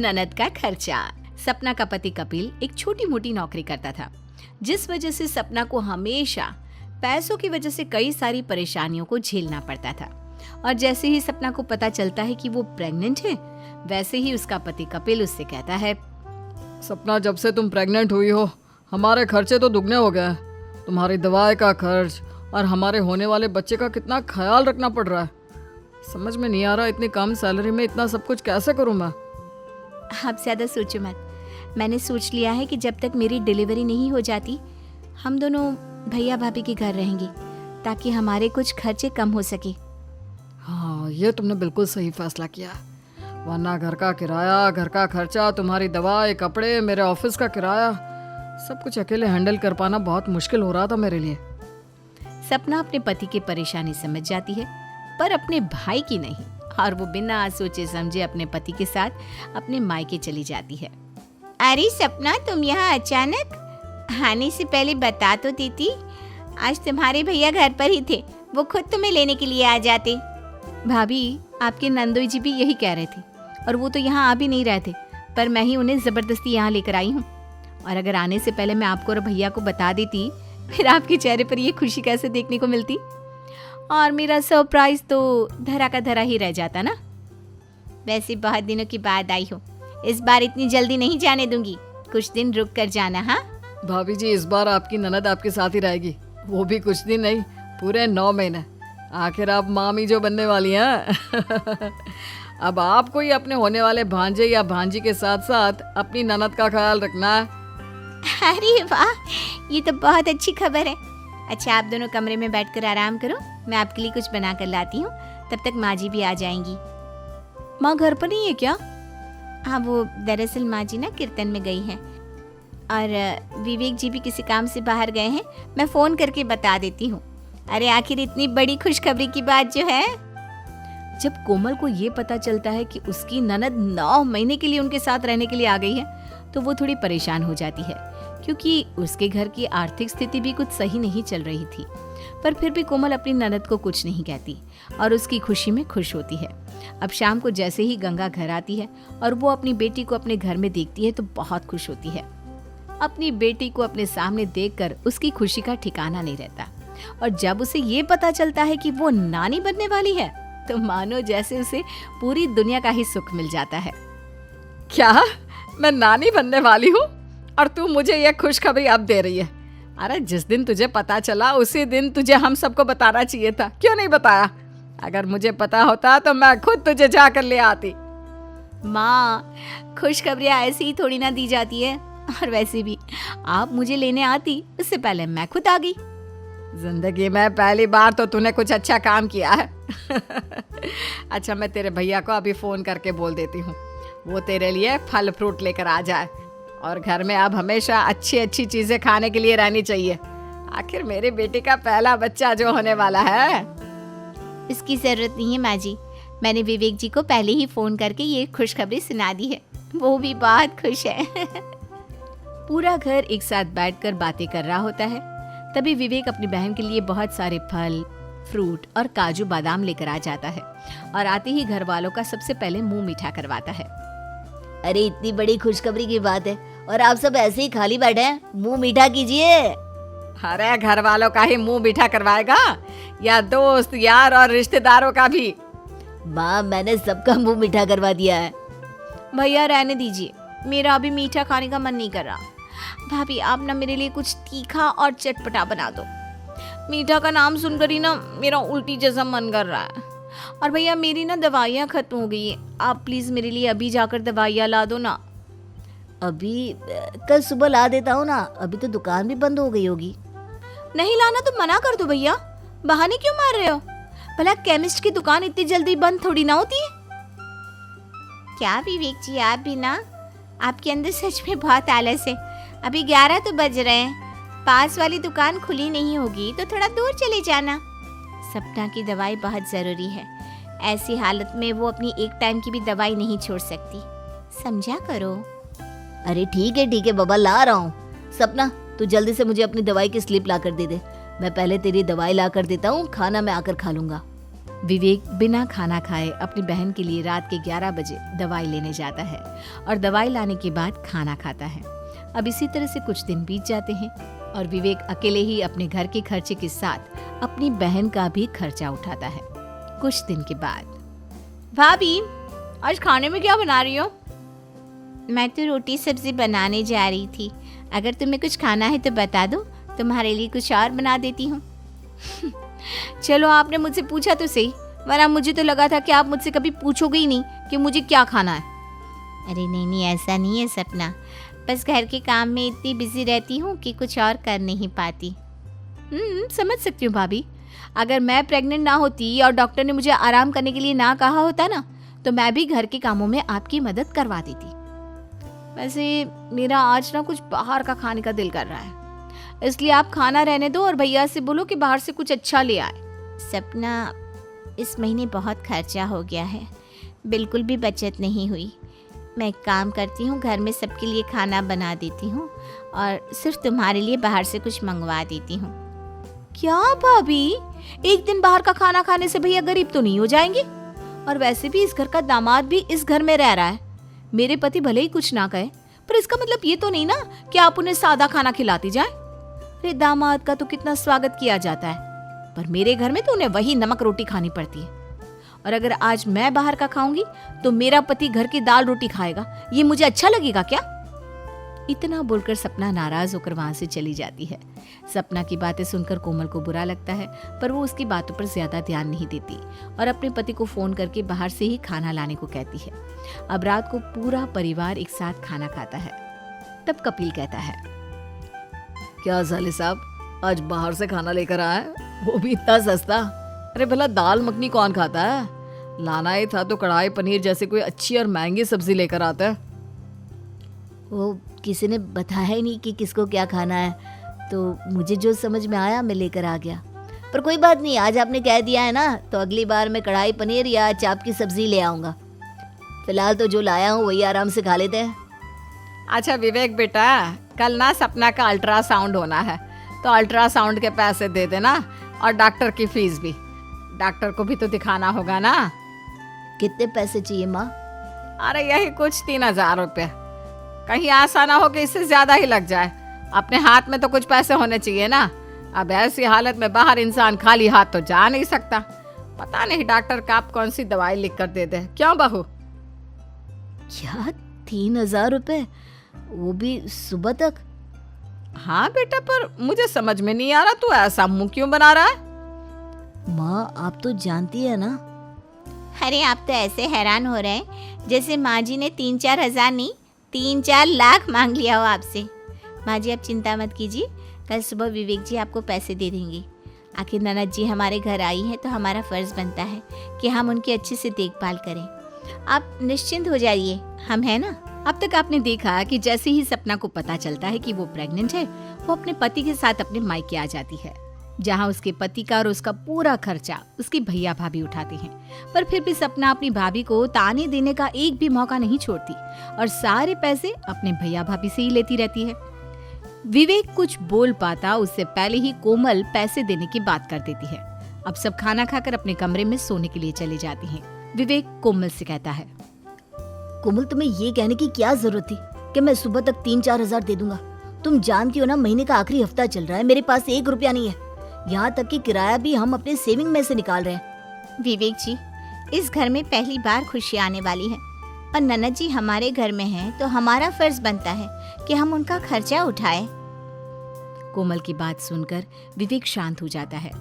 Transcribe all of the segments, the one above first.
ननद का खर्चा। सपना का पति कपिल एक छोटी मोटी नौकरी करता था, जिस वजह से सपना को हमेशा पैसों की वजह से कई सारी परेशानियों को झेलना पड़ता था। और जैसे ही सपना को पता चलता है कि वो प्रेग्नेंट है, वैसे ही उसका पति कपिल उससे कहता है, सपना, जब से तुम प्रेग्नेंट हुई हो हमारे खर्चे तो दुगने हो गए हैं। तुम्हारी दवाई का खर्च और हमारे होने वाले बच्चे का कितना ख्याल रखना पड़ रहा है। समझ में नहीं आ रहा इतनी कम सैलरी में इतना सब कुछ कैसे करूं मैं। आप ज्यादा सोचो मत। मैंने सोच लिया है कि जब तक मेरी डिलीवरी नहीं हो जाती, हम दोनों भैया भाभी के घर रहेंगे, ताकि हमारे कुछ खर्चे कम हो सके। हाँ, ये तुमने बिल्कुल सही फैसला किया, वरना घर का किराया, घर का खर्चा, तुम्हारी दवाई, कपड़े, मेरे ऑफिस का किराया, सब कुछ अकेले हैंडल कर पाना बहुत मुश्किल हो रहा था मेरे लिए। सपना अपने पति की परेशानी समझ जाती है, पर अपने भाई की नहीं, और वो बिना सोचे समझे अपने पति के साथ अपने मायके चली जाती है। अरे सपना, तुम यहाँ अचानक? आने से पहले बता तो देती। आज तुम्हारे भैया घर पर ही थे, वो खुद तुम्हें लेने के लिए आ जाते। भाभी, आपके नंदोई जी भी यही कह रहे थे, और वो तो यहाँ आ भी नहीं रहे थे, पर मैं ही उन्हें जबरदस्ती यहाँ लेकर आई हूँ। और अगर आने से पहले मैं आपको और भैया को बता देती, फिर आपके चेहरे पर ये खुशी कैसे देखने को मिलती, और मेरा सरप्राइज तो धरा का धरा ही रह जाता ना। वैसे बहुत दिनों की बाद आई हो, इस बार इतनी जल्दी नहीं जाने दूंगी, कुछ दिन रुक कर जाना। हाँ भाभी जी, इस बार आपकी ननद आपके साथ ही रहेगी, वो भी कुछ दिन नहीं, पूरे 9 महीने। आखिर आप मामी जो बनने वाली हैं। अब आपको ही अपने होने वाले भांजे या भांजी के साथ साथ अपनी ननद का ख्याल रखना है। अरे वाह, ये तो बहुत अच्छी खबर है। अच्छा, आप दोनों कमरे में बैठकर आराम करो, मैं आपके लिए कुछ बना कर लाती हूँ, तब तक माँ जी भी आ जाएंगी। माँ घर पर नहीं है क्या? हाँ, वो दरअसल माँ जी ना कीर्तन में गई हैं, और विवेक जी भी किसी काम से बाहर गए हैं। मैं फ़ोन करके बता देती हूँ। अरे आखिर इतनी बड़ी खुशखबरी की बात जो है। जब कोमल को ये पता चलता है कि उसकी ननद 9 महीने के लिए उनके साथ रहने के लिए आ गई है, तो वो थोड़ी परेशान हो जाती है, क्योंकि उसके घर की आर्थिक स्थिति भी कुछ सही नहीं चल रही थी। पर फिर भी कोमल अपनी ननद को कुछ नहीं कहती और उसकी खुशी में खुश होती है। अब शाम को जैसे ही गंगा घर आती है और वो अपनी बेटी को अपने घर में देखती है, तो बहुत खुश होती है। अपनी बेटी को अपने सामने देखकर उसकी खुशी का ठिकाना नहीं रहता, और जब उसे ये पता चलता है कि वो नानी बनने वाली है, तो मानो जैसे उसे पूरी दुनिया का ही सुख मिल जाता है। क्या मैं नानी बनने वाली हूँ और तू मुझे ये खुशखबरी अब दे रही है? अरे जिस दिन तुझे पता चला उसी दिन तुझे हम सबको बताना चाहिए था, क्यों नहीं बताया? अगर मुझे पता होता तो मैं खुद तुझे जाकर ले आती। माँ, खुशखबरियाँ ऐसी ही थोड़ी ना दी जाती है, और वैसे भी आप मुझे लेने आती, उससे पहले मैं खुद आ गई। जिंदगी में पहली बार तो तूने कुछ अच्छा काम किया है। अच्छा, मैं तेरे भैया को अभी फोन करके बोल देती हूँ, वो तेरे लिए फल फ्रूट लेकर आ जाए, और घर में अब हमेशा अच्छी अच्छी चीजें खाने के लिए रहनी चाहिए। आखिर मेरी बेटी का पहला बच्चा जो होने वाला है। इसकी जरूरत नहीं है माँ जी, मैंने विवेक जी को पहले ही फोन करके ये खुशखबरी सुना दी है, वो भी बहुत खुश है। पूरा घर एक साथ बैठकर बातें कर रहा होता है। तभी विवेक अपनी बहन के लिए बहुत सारे फल, फ्रूट और काजू बादाम लेकर आ जाता है, और आते ही घर वालों का सबसे पहले मुंह मीठा करवाता है। अरे इतनी बड़ी खुशखबरी की बात है और आप सब ऐसे ही खाली बैठे हैं, मुंह मीठा कीजिए। अरे घर वालों का ही मुंह मीठा करवाएगा या दोस्त यार और रिश्तेदारों का भी? माँ, मैंने सबका मुंह मीठा करवा दिया है। भैया रहने दीजिए, मेरा अभी मीठा खाने का मन नहीं कर रहा। भाभी, आप ना मेरे लिए कुछ तीखा और चटपटा बना दो। मीठा का नाम सुनकर ही ना मेरा उल्टी जैसा मन कर रहा है। और भैया, मेरी ना दवाइयाँ खत्म हो गई है, आप प्लीज मेरे लिए अभी जाकर दवाइयाँ ला दो ना। अभी कल सुबह ला देता हूँ ना, अभी तो दुकान भी बंद हो गई होगी। नहीं लाना तो मना कर दो भैया, बहाने क्यों मार रहे हो? भला केमिस्ट की दुकान इतनी जल्दी बंद थोड़ी ना होती है। क्या विवेक जी, आप भी ना, आपके अंदर सच में बहुत आलस है। अभी 11 तो बज रहे हैं, पास वाली दुकान खुली नहीं होगी तो थोड़ा दूर चले जाना। सपना की दवाई बहुत ज़रूरी है, ऐसी हालत में वो अपनी एक टाइम की भी दवाई नहीं छोड़ सकती, समझा करो। अरे ठीक है बाबा, ला रहा हूँ। सपना, तू जल्दी से मुझे अपनी दवाई की स्लिप ला कर दे दे। मैं पहले तेरी दवाई ला कर देता हूँ, खाना मैं आकर खा लूंगा। विवेक बिना खाना खाए अपनी बहन के लिए रात के 11 बजे दवाई लेने जाता है और दवाई लाने के बाद खाना खाता है। अब इसी तरह से कुछ दिन बीत जाते हैं और विवेक अकेले ही अपने घर के खर्चे के साथ अपनी बहन का भी खर्चा उठाता है। कुछ दिन के बाद, भाभी आज खाने में क्या बना रही हो? मैं तो रोटी सब्जी बनाने जा रही थी। अगर तुम्हें कुछ खाना है तो बता दो, तुम्हारे लिए कुछ और बना देती हूँ। चलो आपने मुझसे पूछा तो सही, वरना मुझे तो लगा था कि आप मुझसे कभी पूछोगे ही नहीं कि मुझे क्या खाना है। अरे नहीं, ऐसा नहीं है सपना, बस घर के काम में इतनी बिजी रहती हूँ कि कुछ और कर नहीं पाती। समझ सकती हूँ भाभी। अगर मैं प्रेग्नेंट ना होती और डॉक्टर ने मुझे आराम करने के लिए ना कहा होता ना, तो मैं भी घर के कामों में आपकी मदद करवा देती। वैसे मेरा आज ना कुछ बाहर का खाने का दिल कर रहा है, इसलिए आप खाना रहने दो और भैया से बोलो कि बाहर से कुछ अच्छा ले आए। सपना, इस महीने बहुत खर्चा हो गया है, बिल्कुल भी बचत नहीं हुई। मैं एक काम करती हूँ, घर में सबके लिए खाना बना देती हूँ और सिर्फ तुम्हारे लिए बाहर से कुछ मंगवा देती हूँ। क्या भाभी, एक दिन बाहर का खाना खाने से भैया गरीब तो नहीं हो जाएंगे? और वैसे भी इस घर का दामाद भी इस घर में रह रहा है। मेरे पति भले ही कुछ ना कहे, पर इसका मतलब ये तो नहीं ना कि आप उन्हें सादा खाना खिलाती जाए। अरे दामाद का तो कितना स्वागत किया जाता है, पर मेरे घर में तो उन्हें वही नमक रोटी खानी पड़ती है। और अगर आज मैं बाहर का खाऊंगी तो मेरा पति घर की दाल रोटी खाएगा, ये मुझे अच्छा लगेगा क्या? इतना बोलकर सपना नाराज होकर वहां से चली जाती है। सपना की बातें सुनकर कोमल को बुरा लगता है, पर वो उसकी बातों पर ज्यादा ध्यान नहीं देती और अपने पति को फोन करके बाहर से ही खाना लाने को कहती है। अब रात को पूरा परिवार एक साथ खाना खाता है। तब कपिल कहता है, क्या साले साहब, आज बाहर से खाना लेकर आया, वो भी इतना सस्ता? अरे भला दाल मखनी कौन खाता है? लाना ही था तो कढ़ाई पनीर जैसे कोई अच्छी और महंगी सब्जी लेकर आता है। वो किसी ने बताया ही नहीं कि किसको क्या खाना है, तो मुझे जो समझ में आया मैं लेकर आ गया। पर कोई बात नहीं, आज आपने कह दिया है ना, तो अगली बार मैं कढ़ाई पनीर या चाप की सब्जी ले आऊँगा। फिलहाल तो जो लाया हूँ वही आराम से खा लेते हैं। अच्छा विवेक बेटा, कल ना सपना का अल्ट्रासाउंड होना है, तो अल्ट्रासाउंड के पैसे दे देना और डॉक्टर की फीस भी। डॉक्टर को भी तो दिखाना होगा ना। कितने पैसे चाहिए माँ? अरे यही कुछ 3,000 रुपये। कहीं ऐसा ना हो कि इससे ज्यादा ही लग जाए। अपने हाथ में तो कुछ पैसे होने चाहिए ना। अब ऐसी हालत में बाहर इंसान खाली हाथ तो जा नहीं सकता। पता नहीं डॉक्टर कब कौन सी दवाई लिख कर दे दे। क्यों बहू? क्या 3,000 रुपये, वो भी सुबह तक? हाँ बेटा, पर मुझे समझ में नहीं आ रहा तू ऐसा मुंह क्यों बना रहा है? माँ आप तो जानती है ना। अरे आप तो ऐसे हैरान हो रहे हैं जैसे माँ जी ने 3-4 हज़ार नहीं 3-4 लाख मांग लिया हो आपसे। माँ जी आप चिंता मत कीजिए, कल सुबह विवेक जी आपको पैसे दे देंगे। आखिर ननद जी हमारे घर आई हैं तो हमारा फ़र्ज़ बनता है कि हम उनकी अच्छे से देखभाल करें। आप निश्चिंत हो जाइए, हम हैं ना। अब तक आपने देखा कि जैसे ही सपना को पता चलता है कि वो प्रेग्नेंट है, वो अपने पति के साथ अपने मायके आ जाती है, जहाँ उसके पति का और उसका पूरा खर्चा उसकी भैया भाभी उठाते हैं। पर फिर भी सपना अपनी भाभी को ताने देने का एक भी मौका नहीं छोड़ती और सारे पैसे अपने भैया भाभी से ही लेती रहती है। विवेक कुछ बोल पाता उससे पहले ही कोमल पैसे देने की बात कर देती है। अब सब खाना खाकर अपने कमरे में सोने के लिए चले जाते हैं। विवेक कोमल से कहता है, कोमल तुम्हें ये कहने की क्या जरूरत थी कि मैं सुबह तक 3-4 हज़ार दे दूंगा? तुम जानती हो ना, महीने का आखिरी हफ्ता चल रहा है, मेरे पास 1 रुपया नहीं है। यहाँ तक कि किराया भी हम अपने सेविंग में से निकाल रहे हैं। विवेक जी, इस घर में पहली बार खुशी आने वाली है और ननद जी हमारे घर में हैं तो हमारा फर्ज बनता है कि हम उनका खर्चा उठाएं। कोमल की बात सुनकर विवेक शांत हो जाता है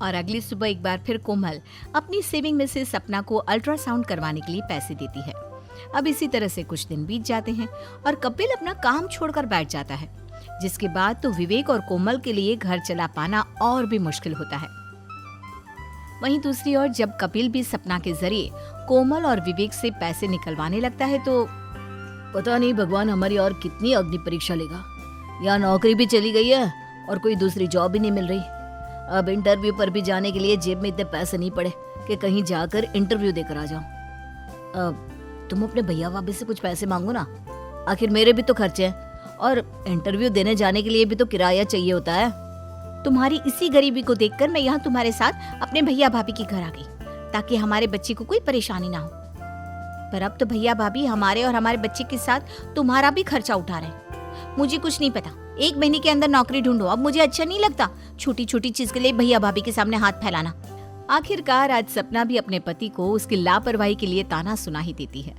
और अगली सुबह एक बार फिर कोमल अपनी सेविंग में से सपना को अल्ट्रासाउंड करवाने के लिए पैसे देती है। अब इसी तरह से कुछ दिन बीत जाते हैं और कपिल अपना काम छोड़कर बैठ जाता है, जिसके बाद तो विवेक और कोमल के लिए घर चला पाना और भी मुश्किल होता है। वहीं दूसरी ओर जब कपिल भी सपना के जरिए कोमल और विवेक से पैसे निकलवाने लगता है तो पता नहीं भगवान हमारी और कितनी अग्नि परीक्षा लेगा। यहाँ नौकरी भी चली गई है और कोई दूसरी जॉब भी नहीं मिल रही। अब इंटरव्यू पर भी जाने के लिए जेब में इतने पैसे नहीं पड़े कि कहीं जाकर इंटरव्यू देकर आ जाऊं। अब तुम अपने भैया भाभी से कुछ पैसे मांगो ना, आखिर मेरे भी तो खर्चे हैं और इंटरव्यू देने जाने के लिए भी तो किराया चाहिए होता है। तुम्हारी इसी गरीबी को देखकर मैं यहाँ तुम्हारे साथ अपने भैया भाभी के घर आ गई, ताकि हमारे बच्चे को कोई परेशानी ना हो। पर अब तो भैया भाभी हमारे और हमारे बच्चे के साथ तुम्हारा भी खर्चा उठा रहे हैं। मुझे कुछ नहीं पता, 1 महीने के अंदर नौकरी ढूंढो। अब मुझे अच्छा नहीं लगता छोटी छोटी चीज के लिए भैया भाभी के सामने हाथ फैलाना। आखिरकार आज सपना भी अपने पति को उसकी लापरवाही के लिए ताना सुना ही देती है।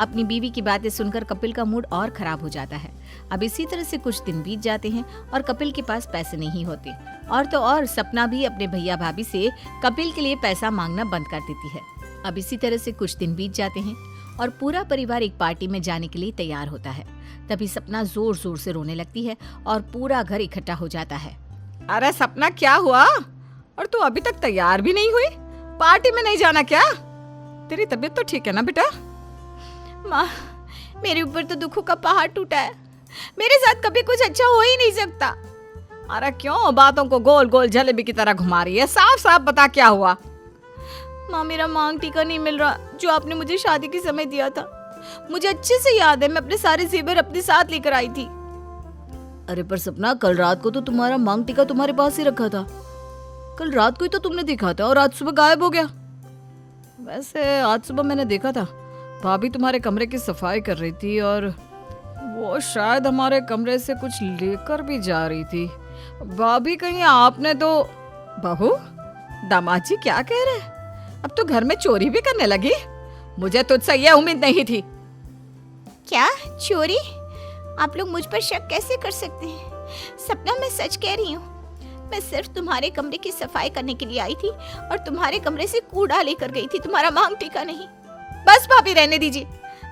अपनी बीवी की बातें सुनकर कपिल का मूड और खराब हो जाता है। अब इसी तरह से कुछ दिन बीत जाते हैं और कपिल के पास पैसे नहीं होते। और तो और सपना भी अपने भैया भाभी से कपिल के लिए पैसा मांगना बंद कर देती है। अब इसी तरह से कुछ दिन बीत जाते हैं और पूरा परिवार एक पार्टी में जाने के लिए तैयार होता है। तभी सपना जोर जोर से रोने लगती है और पूरा घर इकट्ठा हो जाता है। अरे सपना, क्या हुआ? और तू अभी तक तैयार भी नहीं हुई? पार्टी में नहीं जाना क्या? तेरी तबीयत तो ठीक है ना बेटा? माँ, मेरे ऊपर तो दुखों का पहाड़ टूटा है। मेरे साथ कभी कुछ अच्छा हो ही नहीं सकता। अरे क्यों बातों को गोल गोल जलेबी की तरह घुमा रही है? साफ साफ बता क्या हुआ? माँ, मेरा मांग टीका नहीं मिल रहा जो आपने मुझे शादी के समय दिया था। मुझे अच्छे से याद है, मैं अपने सारे जेवर अपने साथ लेकर आई थी। अरे पर सपना, कल रात को तो तुम्हारा मांग टीका तुम्हारे पास ही रखा था। कल रात को ही तो तुमने देखा था और आज सुबह गायब हो गया। वैसे आज सुबह मैंने देखा था भाभी तुम्हारे कमरे की सफाई कर रही थी और वो शायद हमारे कमरे से कुछ लेकर भी जा रही थी। भाभी, कहीं आपने तो... बहू, दामाद जी क्या कह रहे? अब तो घर में चोरी भी करने लगी? मुझे तुझसे ये उम्मीद नहीं थी। क्या चोरी? आप लोग मुझ पर शक कैसे कर सकते हैं? सपना, मैं सच कह रही हूँ। मैं सिर्फ तुम्हारे कमरे की सफाई करने के लिए आई थी और तुम्हारे कमरे से कूड़ा लेकर गई थी, तुम्हारा मांग टीका नहीं। बस भाभी, रहने दीजिए।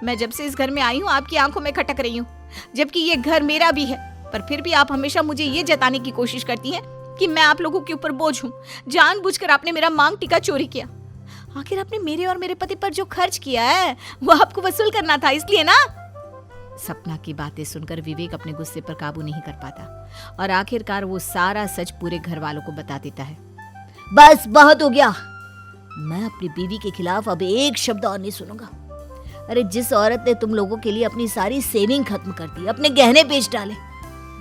मैं जब से इस घर में आई हूँ आपकी आंखों में खटक रही हूँ, जबकि ये घर मेरा भी है। पर फिर भी आप हमेशा मुझे ये जताने की कोशिश करती हैं कि मैं आप लोगों के ऊपर बोझ हूँ। जानबूझकर आपने मेरा मांग टीका चोरी किया। आखिर आपने मेरे और मेरे पति पर जो खर्च किया है वो आपको वसूल करना था, इसलिए ना। सपना की बातें सुनकर विवेक अपने गुस्से पर काबू नहीं कर पाता और आखिरकार वो सारा सच पूरे घर वालों को बता देता है। बस बहुत हो गया। मैं अपनी बीवी के खिलाफ अब एक शब्द और नहीं सुनूंगा। अरे जिस औरत ने तुम लोगों के लिए अपनी सारी सेविंग खत्म कर दी, अपने गहने बेच डाले,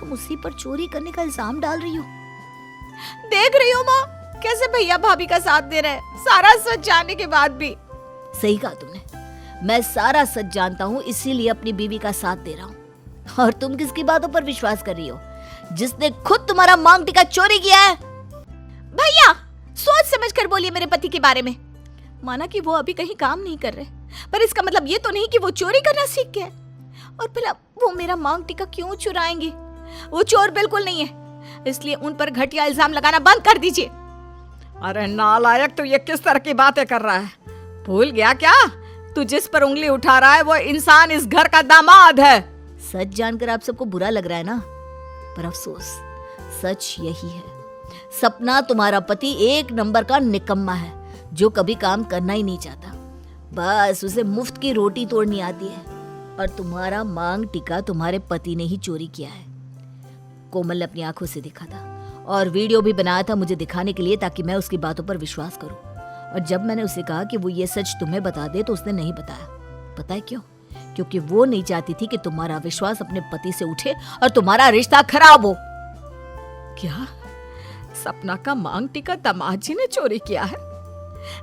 तुम उसी पर चोरी करने का इल्जाम डाल रही हो। देख रही हो माँ, कैसे भैया भाभी का साथ दे रहे हैं, सारा सच जानने के बाद भी। सही कहा तुमने। मैं सारा सच जानता हूँ, इसीलिए अपनी बीवी का साथ दे रहा हूँ। और तुम किसकी बातों पर विश्वास कर रही हो? जिसने खुद तुम्हारा मांग टीका चोरी किया है। भैया, सोच समझ कर बोलिए मेरे पति के बारे में। माना कि वो अभी कहीं काम नहीं कर रहे, पर इसका मतलब ये तो नहीं कि वो चोरी करना सीख गए। और भला वो मेरा मांग टीका क्यों चुराएंगे? वो चोर बिल्कुल नहीं है, इसलिए उन पर घटिया इल्जाम लगाना बंद कर दीजिए। अरे नालायक, तो ये किस तरह की बातें कर रहा है? भूल गया क्या? तू जिस पर उंगली उठा रहा है वो इंसान इस घर का दामाद है। सच जानकर आप सबको बुरा लग रहा है ना, पर अफसोस सच यही है। सपना तुम्हारा पति एक नंबर का निकम्मा है जो कभी काम करना ही नहीं चाहता। बस उसे मुफ्त की रोटी तोड़नी आती है। और तुम्हारा मांग टीका तुम्हारे पति ने ही चोरी किया है। कोमल ने अपनी आंखों से देखा था और वीडियो भी बनाया था मुझे दिखाने के लिए, ताकि मैं उसकी बातों पर विश्वास करूं। और जब मैंने उसे कहा कि वो ये सच तुम्हें बता दे तो उसने नहीं बताया। पता है क्यों? क्योंकि वो नहीं चाहती थी कि तुम्हारा विश्वास अपने पति से उठे और तुम्हारा रिश्ता खराब हो। क्या सपना का मांग टीका दामाद जी ने चोरी किया है?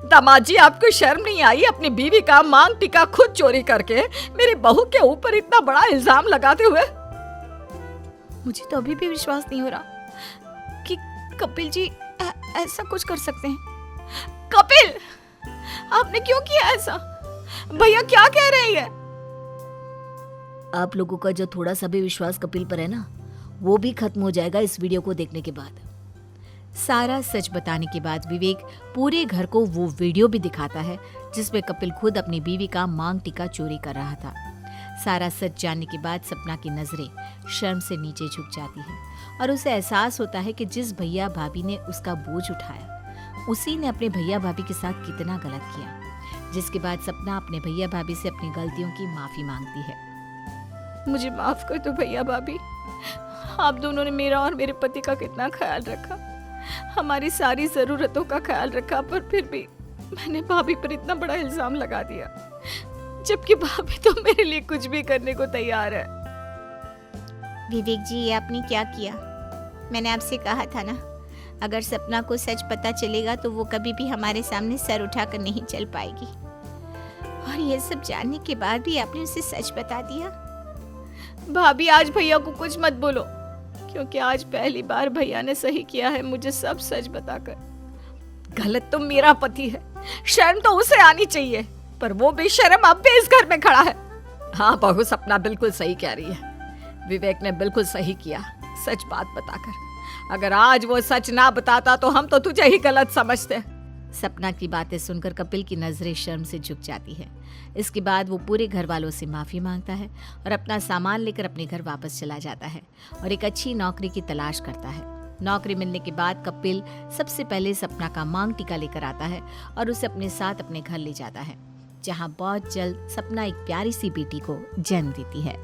दामाद जी, आपको शर्म नहीं आई अपनी बीवी का मांग टीका खुद चोरी करके मेरी बहू के ऊपर इतना बड़ा इल्जाम लगाते हुए? मुझे तो अभी भी विश्वास नहीं हो रहा कि कपिल जी ऐसा कुछ कर सकते हैं। कपिल, आपने क्यों किया ऐसा? भैया क्या कह रही है? आप लोगों का जो थोड़ा सा भी विश्वास कपिल पर है ना, वो भी खत्म हो जाएगा इस वीडियो को देखने के बाद। सारा सच बताने के बाद विवेक पूरे घर को वो वीडियो भी दिखाता है जिसमें कपिल खुद अपनी बीवी का मांग टीका चोरी कर रहा था। सारा सच जानने के बाद सपना की नजरें शर्म से नीचे झुक जाती हैं और उसे एहसास होता है कि जिस भैया भाभी ने उसका बोझ उठाया उसी ने अपने भैया भाभी के साथ कितना गलत किया। जिसके बाद सपना अपने भैया भाभी से अपनी गलतियों की माफी मांगती है। मुझे माफ कर दो भैया भाभी, आप दोनों ने मेरा और मेरे पति का कितना ख्याल रखा, हमारी सारी जरूरतों का ख्याल रखा, पर फिर भी मैंने भाभी पर इतना बड़ा इल्जाम लगा दिया, जबकि भाभी तो मेरे लिए कुछ भी करने को तैयार है। विवेक जी, ये आपने क्या किया? मैंने आपसे कहा था ना, अगर सपना को सच पता चलेगा तो वो कभी भी हमारे सामने सर उठाकर नहीं चल पाएगी। और ये सब जानने के बाद भी आपने उसे सच बता दिया। भाभी आज भैया को कुछ मत बोलो, क्योंकि आज पहली बार भैया ने सही किया है मुझे सब सच बताकर। गलत तो मेरा पति है, शर्म तो उसे आनी चाहिए, पर वो बेशर्म अब भी इस घर में खड़ा है। हाँ बहू, सपना बिल्कुल सही कह रही है। विवेक ने बिल्कुल सही किया सच बात बताकर। अगर आज वो सच ना बताता तो हम तो तुझे ही गलत समझते। सपना की बातें सुनकर कपिल की नजरें शर्म से झुक जाती है। इसके बाद वो पूरे घर वालों से माफी मांगता है और अपना सामान लेकर अपने घर वापस चला जाता है और एक अच्छी नौकरी की तलाश करता है। नौकरी मिलने के बाद कपिल सबसे पहले सपना का मांग टीका लेकर आता है और उसे अपने साथ अपने घर ले जाता है, जहां बहुत जल्द सपना एक प्यारी सी बेटी को जन्म देती है।